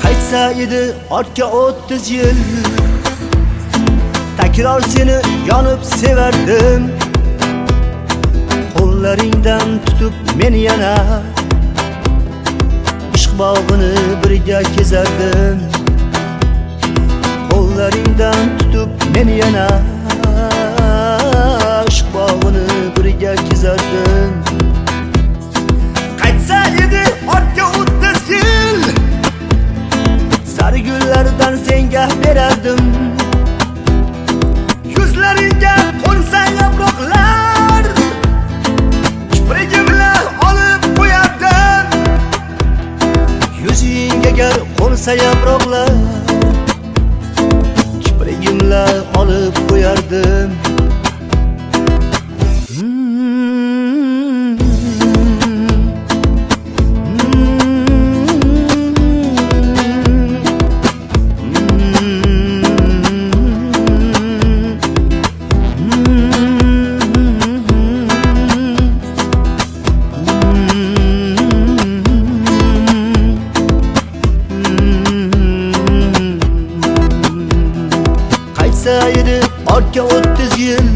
Qaytsa edi ortga 30 yil, takror seni yonib severdim. Qo'llaringdan tutib men yana ishq bog'ini birga kezardim. Qo'llaringdan tutib men yana ishq bog'ini birga kezardim. Qaytsa edi ortga 30 yil, sari gullardan senga berardim. Yuzlaringga qo'nsa yaproqlar, kiprigimla olib qo'yardim. Yuzingga gar qo'nsa yaproqlar, kiprigimla olib qo'yardim. Qaytsa edi ortga 30 yil,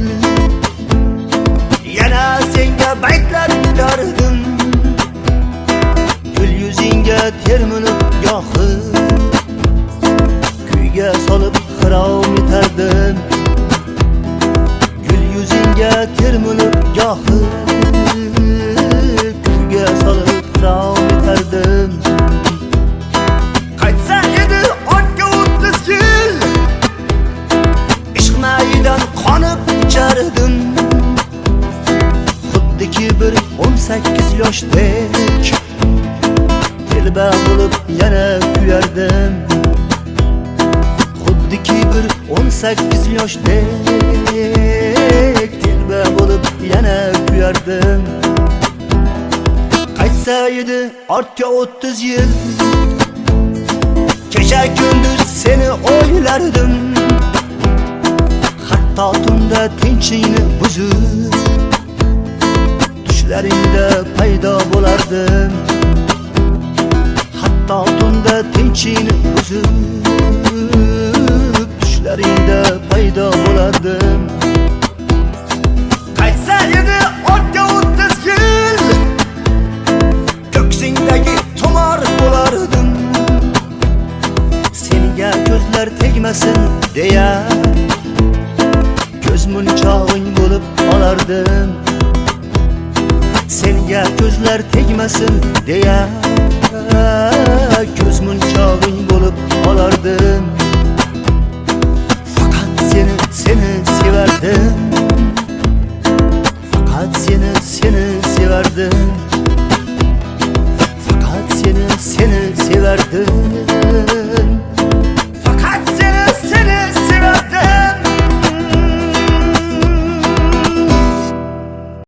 yana senga baytlar bitardim. Gul yuzingga termilib gohi kuyga solib xirom etardim. Gul yuzingga termilib gohi kuyga solib xirom etardim. Qaytsa edi ortga 30 yil, ishqmaydan qonib ichardim. Xuddiki bir 18 yoshdek telba bo'lib yana kuyardim. Xuddiki bir 18 yoshdek telba bo'lib yana kuyardim. Qaytsa edi ortga 30 yil, kecha kunduz seni o'ylardim. Hatto tunda tinchingni buzib tushlaringda paydo bo'lardim. Hatto tunda tinchingni buzib tushlaringda paydo bo'lardim. Qaytsa edi ortga 30 yil, ko'ksingdagi tumor bo'lardim. Senga ko'zlar tegmasin deya ko'z munchog'ing bo'lib olardim. Senga ko'zlar tegmasin deya ko'z munchog'ing bo'lib olardim. Faqat seni sevardim. Faqat seni sevardim. Faqat seni sevardim.